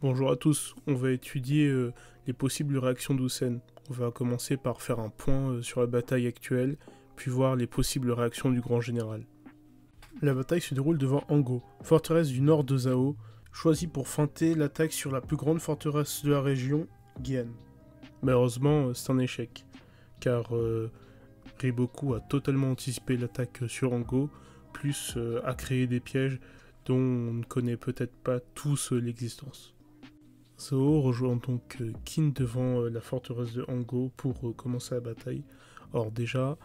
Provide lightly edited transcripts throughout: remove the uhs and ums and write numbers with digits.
Bonjour à tous, on va étudier les possibles réactions d'Houssen. On va commencer par faire un point sur la bataille actuelle, puis voir les possibles réactions du grand général. La bataille se déroule devant Ango, forteresse du nord de Zhao, choisie pour feinter l'attaque sur la plus grande forteresse de la région, Gian. Malheureusement, c'est un échec, car Riboku a totalement anticipé l'attaque sur Ango, plus a créé des pièges dont on ne connaît peut-être pas tous l'existence. Zhao rejoint donc Qin devant la forteresse de Ango pour commencer la bataille. Or déjà,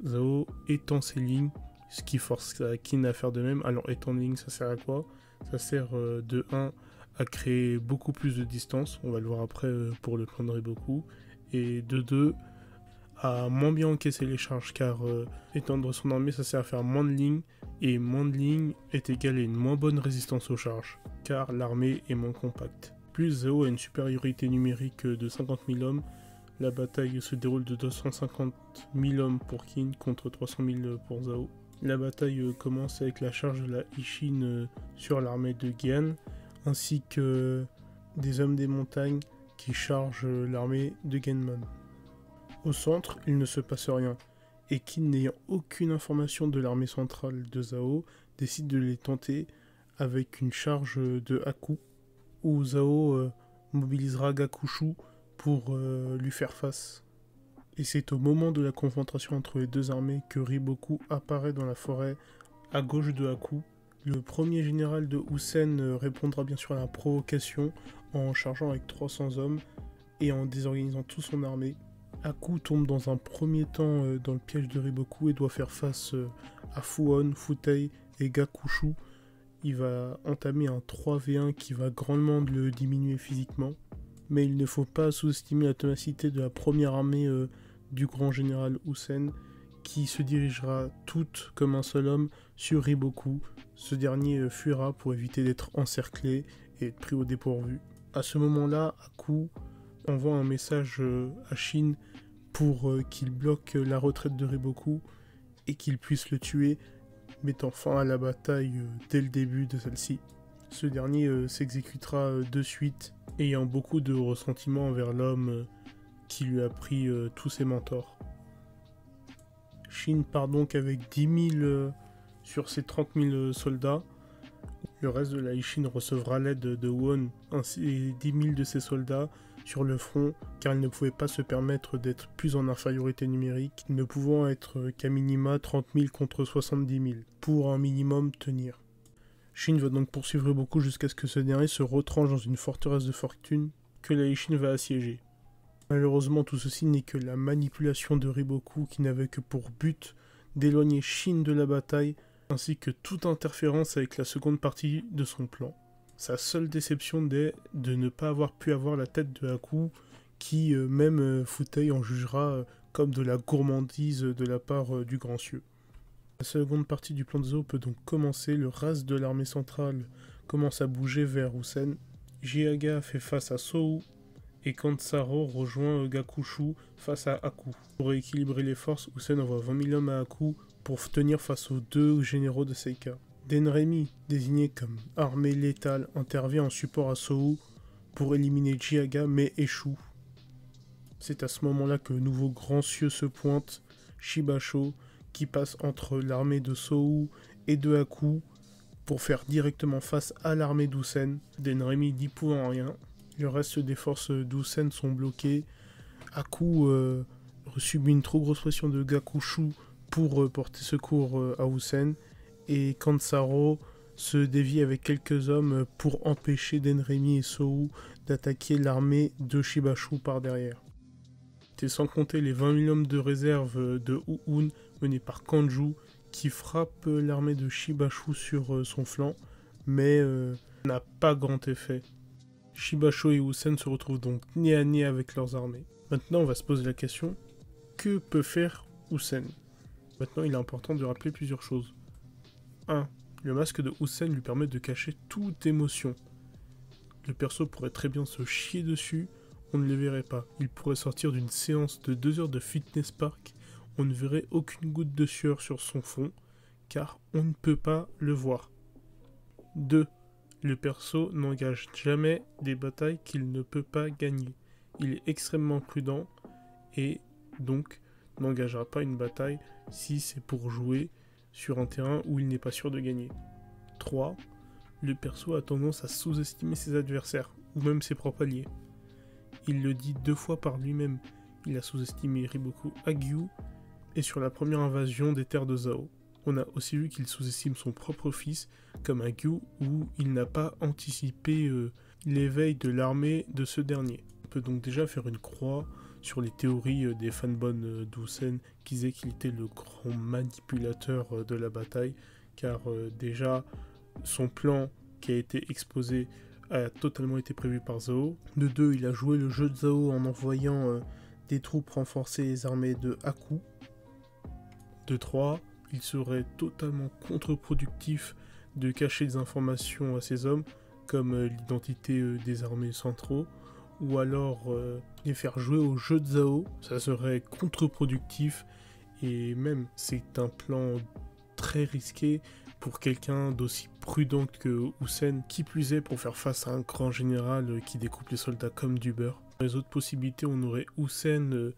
Zhao étend ses lignes, ce qui force Qin à faire de même. Alors étendre les lignes, ça sert à quoi? Ça sert de 1 à créer beaucoup plus de distance, on va le voir après pour le plan de Riboku, et de 2 à moins bien encaisser les charges, car étendre son armée, ça sert à faire moins de lignes, et moins de lignes est égal à une moins bonne résistance aux charges, car l'armée est moins compacte. Plus Zhao a une supériorité numérique de 50 000 hommes, la bataille se déroule de 250 000 hommes pour Qin contre 300 000 pour Zhao. La bataille commence avec la charge de la Ishin sur l'armée de Gian, ainsi que des hommes des montagnes qui chargent l'armée de Genman. Au centre, il ne se passe rien, et Qin, n'ayant aucune information de l'armée centrale de Zhao, décide de les tenter avec une charge de Haku, où Zhao mobilisera Gakushu pour lui faire face. Et c'est au moment de la confrontation entre les deux armées que Riboku apparaît dans la forêt à gauche de Haku. Le premier général de Houssen répondra bien sûr à la provocation en chargeant avec 300 hommes et en désorganisant toute son armée. Haku tombe dans un premier temps dans le piège de Riboku et doit faire face à Fuon, Futei et Gakushu. Il va entamer un 3v1 qui va grandement le diminuer physiquement. Mais il ne faut pas sous-estimer la ténacité de la première armée du grand général Houssen, qui se dirigera toute comme un seul homme sur Riboku. Ce dernier fuira pour éviter d'être encerclé et être pris au dépourvu. À ce moment-là, Haku envoie un message à Shin pour qu'il bloque la retraite de Riboku et qu'il puisse le tuer, mettant fin à la bataille dès le début de celle-ci. Ce dernier s'exécutera de suite, ayant beaucoup de ressentiment envers l'homme qui lui a pris tous ses mentors. Shin part donc avec 10 000 sur ses 30 000 soldats. Le reste de la Ishin recevra l'aide de Won ainsi 10 000 de ses soldats sur le front, car il ne pouvait pas se permettre d'être plus en infériorité numérique, ne pouvant être qu'à minima 30 000 contre 70 000, pour un minimum tenir. Shin va donc poursuivre Riboku jusqu'à ce que ce dernier se retranche dans une forteresse de fortune que la Ishin va assiéger. Malheureusement, tout ceci n'est que la manipulation de Riboku qui n'avait que pour but d'éloigner Shin de la bataille, ainsi que toute interférence avec la seconde partie de son plan. Sa seule déception est de ne pas avoir pu avoir la tête de Haku, qui même Futei en jugera comme de la gourmandise de la part du grand cieux. La seconde partie du plan de Zhao peut donc commencer, le reste de l'armée centrale commence à bouger vers Houssen. Jiaga fait face à Sou, et Kansaro rejoint Gakushu face à Haku. Pour équilibrer les forces, Houssen envoie 20 000 hommes à Haku pour tenir face aux deux généraux de Seika. Denremi, désigné comme armée létale, intervient en support à Sou pour éliminer Jiaga mais échoue. C'est à ce moment-là que le nouveau grand cieux se pointe, Shibasho, qui passe entre l'armée de Sou et de Haku pour faire directement face à l'armée d'Houssen. Denremi n'y pouvant rien. Le reste des forces d'Houssen sont bloquées. Haku subit une trop grosse pression de Gakushu pour porter secours à Houssen. Et Kansaro se dévie avec quelques hommes pour empêcher Denremi et Sou d'attaquer l'armée de Shibashu par derrière. C'est sans compter les 20 000 hommes de réserve de Uhun menés par Kanju qui frappent l'armée de Shibashu sur son flanc, mais n'a pas grand effet. Shibasho et Houssen se retrouvent donc nez à nez avec leurs armées. Maintenant, on va se poser la question, que peut faire Houssen? Maintenant, il est important de rappeler plusieurs choses. 1. Le masque de Houssen lui permet de cacher toute émotion. Le perso pourrait très bien se chier dessus, on ne le verrait pas. Il pourrait sortir d'une séance de 2 heures de fitness park, on ne verrait aucune goutte de sueur sur son front, car on ne peut pas le voir. 2. Le perso n'engage jamais des batailles qu'il ne peut pas gagner. Il est extrêmement prudent et donc n'engagera pas une bataille si c'est pour jouer sur un terrain où il n'est pas sûr de gagner. 3. Le perso a tendance à sous-estimer ses adversaires, ou même ses propres alliés. Il le dit 2 fois par lui-même. Il a sous-estimé Riboku Hagyu et sur la première invasion des terres de Zhao. On a aussi vu qu'il sous-estime son propre fils, comme Hagyu, où il n'a pas anticipé l'éveil de l'armée de ce dernier. On peut donc déjà faire une croix sur les théories des fanboys d'Usen qui disaient qu'il était le grand manipulateur de la bataille, car déjà son plan qui a été exposé a totalement été prévu par Zhao. De 2, il a joué le jeu de Zhao en envoyant des troupes renforcer les armées de Haku. De 3, il serait totalement contre-productif de cacher des informations à ses hommes, comme l'identité des armées centraux, ou alors les faire jouer au jeu de Zhao. Ça serait contre-productif, et même c'est un plan très risqué pour quelqu'un d'aussi prudent que Usen, qui plus est pour faire face à un grand général qui découpe les soldats comme du beurre. Dans les autres possibilités, on aurait Usen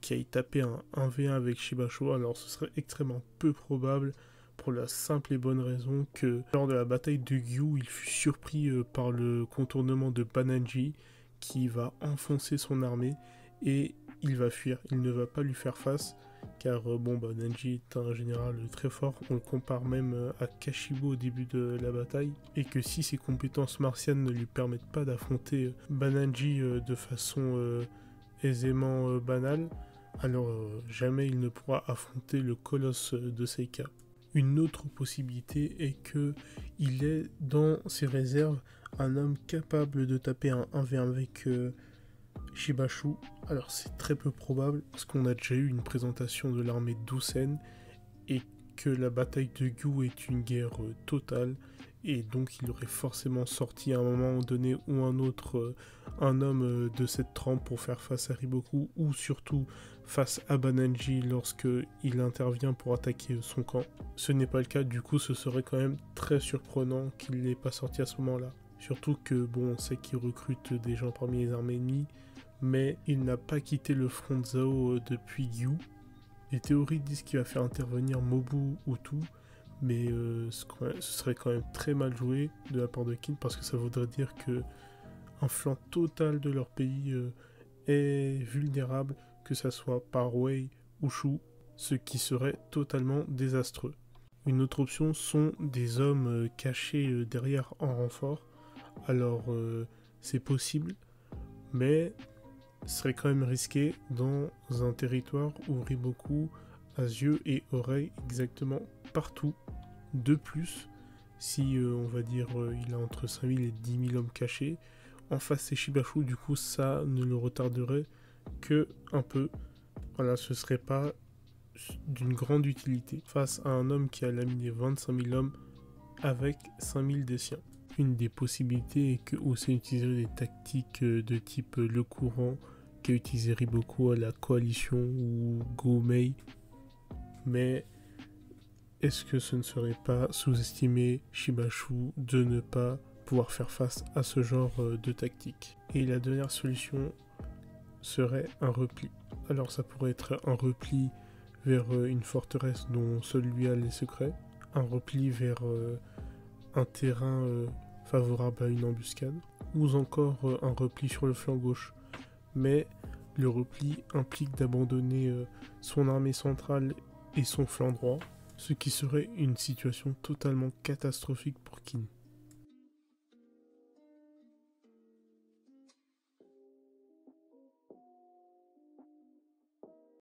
qui aille taper un 1v1 avec Shibasho, alors ce serait extrêmement peu probable pour la simple et bonne raison que lors de la bataille de Gyu, il fut surpris par le contournement de Bananji qui va enfoncer son armée et il va fuir, il ne va pas lui faire face car Bananji est un général très fort, on le compare même à Kashibo au début de la bataille et que si ses compétences martiennes ne lui permettent pas d'affronter Bananji de façon aisément banale, alors jamais il ne pourra affronter le colosse de Seika. Une autre possibilité est que il est dans ses réserves un homme capable de taper un 1v1 avec Shibashu. Alors c'est très peu probable parce qu'on a déjà eu une présentation de l'armée d'Usen et que la bataille de Gyu est une guerre totale et donc il aurait forcément sorti à un moment donné ou un autre un homme de cette trempe pour faire face à Riboku ou surtout face à Bananji lorsque il intervient pour attaquer son camp. Ce n'est pas le cas, du coup ce serait quand même très surprenant qu'il n'ait pas sorti à ce moment-là. Surtout que on sait qu'il recrute des gens parmi les armées ennemies, mais il n'a pas quitté le front de Zhao depuis Gyu. Les théories disent qu'il va faire intervenir Mobu Utu, mais ce serait quand même très mal joué de la part de Qin parce que ça voudrait dire que un flanc total de leur pays est vulnérable, que ça soit par Wei ou Shu, ce qui serait totalement désastreux. Une autre option sont des hommes cachés derrière en renfort. Alors c'est possible, mais ce serait quand même risqué dans un territoire où Riboku a yeux et oreilles exactement partout. De plus, si on va dire il a entre 5000 et 10 000 hommes cachés, en face c'est Shibashu, du coup ça ne le retarderait que un peu. Voilà, ce serait pas d'une grande utilité face à un homme qui a laminé 25 000 hommes avec 5000 des siens. Une des possibilités est que Usen utiliserait des tactiques de type le courant qu'a utilisé Riboku à la coalition ou Go-Mei, mais est-ce que ce ne serait pas sous-estimer Shibashu de ne pas pouvoir faire face à ce genre de tactique? Et la dernière solution serait un repli. Alors ça pourrait être un repli vers une forteresse dont seul lui a les secrets, un repli vers un terrain favorable à une embuscade, ou encore un repli sur le flanc gauche. Mais le repli implique d'abandonner son armée centrale et son flanc droit, ce qui serait une situation totalement catastrophique pour Qin.